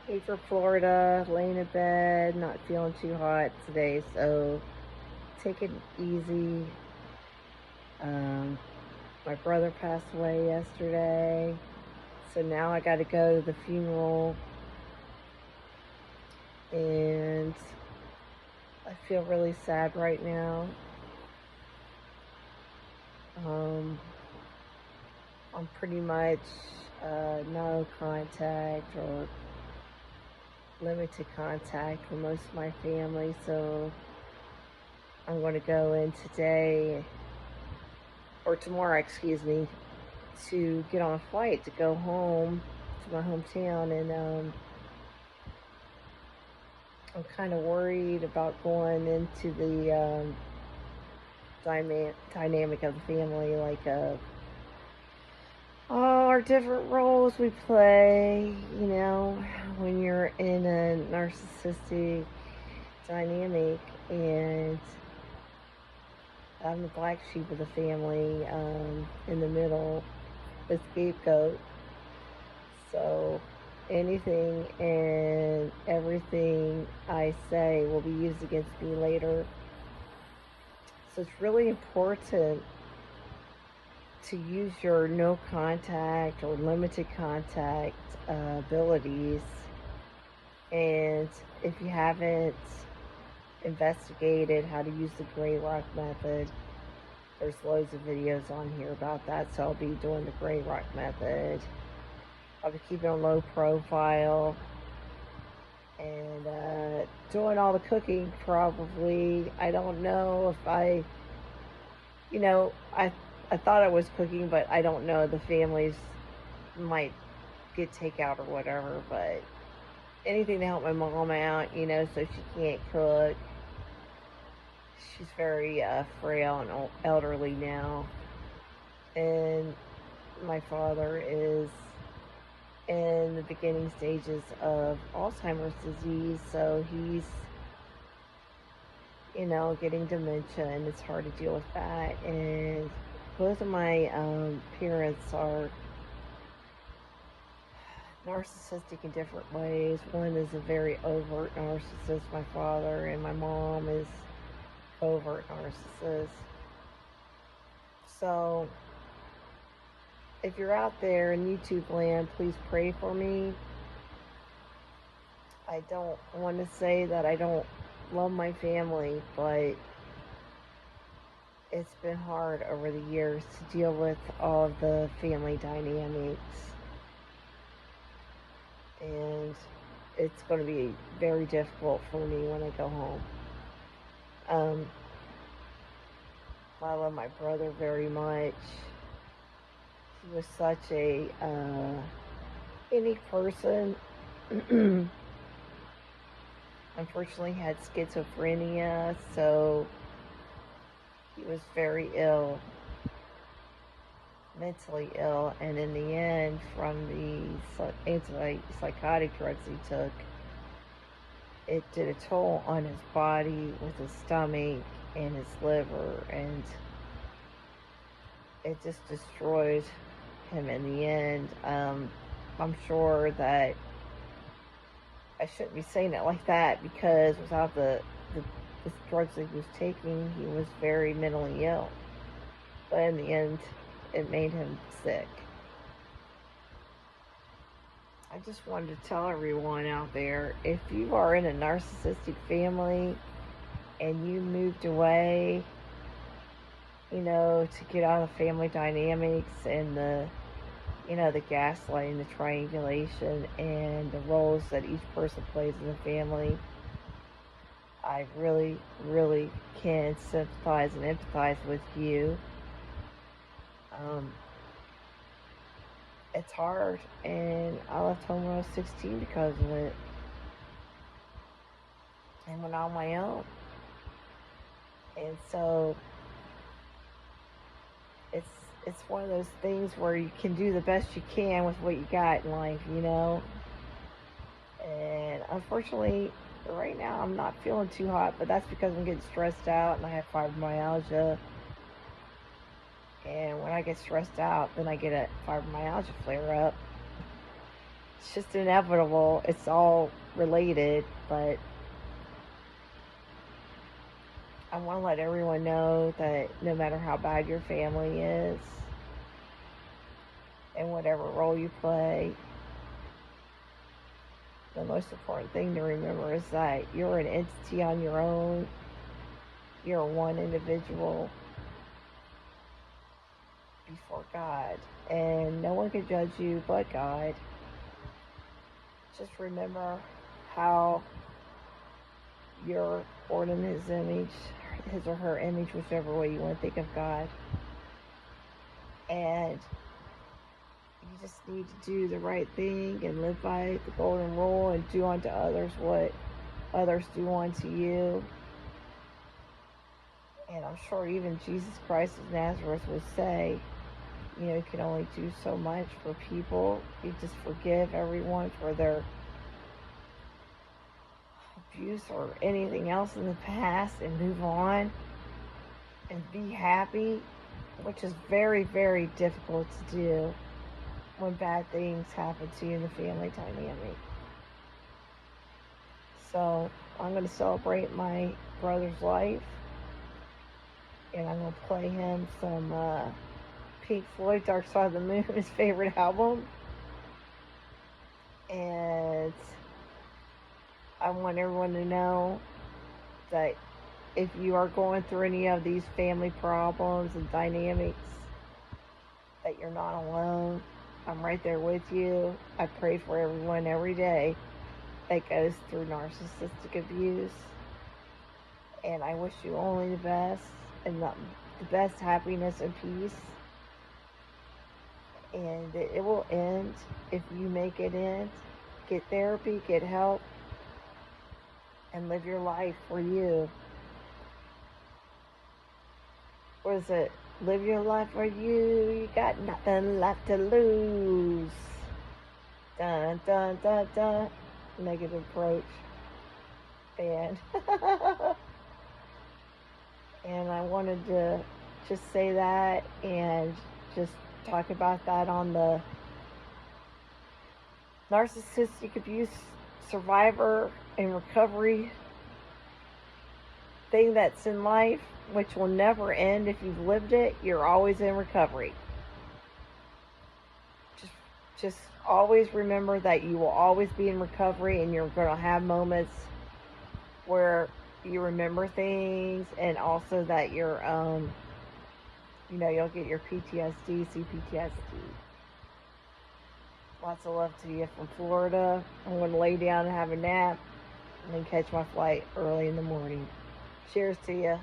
Hey for Florida, laying in bed, not feeling too hot today, so take it easy. Um, my brother passed away yesterday, so now I got to go to the funeral, and I feel really sad right now. Um, I'm pretty much no contact or limited contact with most of my family, so I'm going to go in today or tomorrow, excuse me, to get on a flight to go home to my hometown, and I'm kind of worried about going into the dynamic of the family, like all our different roles we play. When you're in a narcissistic dynamic, and I'm the black sheep of the family, in the middle, the scapegoat. So anything and everything I say will be used against me later. So it's really important to use your no contact or limited contact abilities. And if you haven't investigated how to use the gray rock method, there's loads of videos on here about that. So I'll be doing the gray rock method. I'll be keeping a low profile and doing all the cooking probably. I don't know if I thought I was cooking, but I don't know. The families might get takeout or whatever, but anything to help my mom out, so she can't cook. She's very frail and elderly now. And my father is in the beginning stages of Alzheimer's disease, so he's, getting dementia, and it's hard to deal with that. And both of my parents are narcissistic in different ways. One is a very overt narcissist, my father, and my mom is covert narcissist. So if you're out there in YouTube land, please pray for me. I don't want to say that I don't love my family, but it's been hard over the years to deal with all of the family dynamics. And it's going to be very difficult for me when I go home. I love my brother very much. He was such a unique person. Unfortunately, had schizophrenia, so he was very ill, mentally ill, and in the end, from the antipsychotic drugs he took, it did a toll on his body with his stomach and his liver, and it just destroyed him in the end. I'm sure that I shouldn't be saying it like that, because without the drugs that he was taking, he was very mentally ill. But in the end, it made him sick. I just wanted to tell everyone out there, if you are in a narcissistic family and you moved away, to get out of family dynamics and the gaslighting, the triangulation, and the roles that each person plays in the family, I really, really can sympathize and empathize with you. It's hard, and I left home when I was 16 because of it, and went on my own. And so it's one of those things where you can do the best you can with what you got in life, And unfortunately, right now I'm not feeling too hot, but that's because I'm getting stressed out and I have fibromyalgia. And when I get stressed out, then I get a fibromyalgia flare up. it's just inevitable. It's all related, but I want to let everyone know that no matter how bad your family is and whatever role you play, the most important thing to remember is that you're an entity on your own. You're one individual before God, and no one can judge you but God. Just remember how you're born in His image, His or her image, whichever way you want to think of God. And you just need to do the right thing and live by the golden rule and do unto others what others do unto you. And I'm sure even Jesus Christ of Nazareth would say, you can only do so much for people. You just forgive everyone for their abuse or anything else in the past and move on and be happy, which is very, very difficult to do when bad things happen to you in the family dynamic. So I'm going to celebrate my brother's life, and I'm going to play him some Pink Floyd, Dark Side of the Moon, his favorite album. And I want everyone to know that if you are going through any of these family problems and dynamics, that you're not alone. I'm right there with you. I pray for everyone every day that goes through narcissistic abuse. And I wish you only the best and the best happiness and peace. And it will end if you make it end. Get therapy, get help, and live your life for you. What is it? Live your life for you. You got nothing left to lose. Dun, dun, dun, dun. Negative approach. And and I wanted to just say that and just talk about that on the narcissistic abuse survivor and recovery thing that's in life, which will never end if you've lived it. You're always in recovery. Just always remember that you will always be in recovery, and you're going to have moments where you remember things, and also that you're you'll get your PTSD, CPTSD. Lots of love to you from Florida. I'm going to lay down and have a nap and then catch my flight early in the morning. Cheers to you.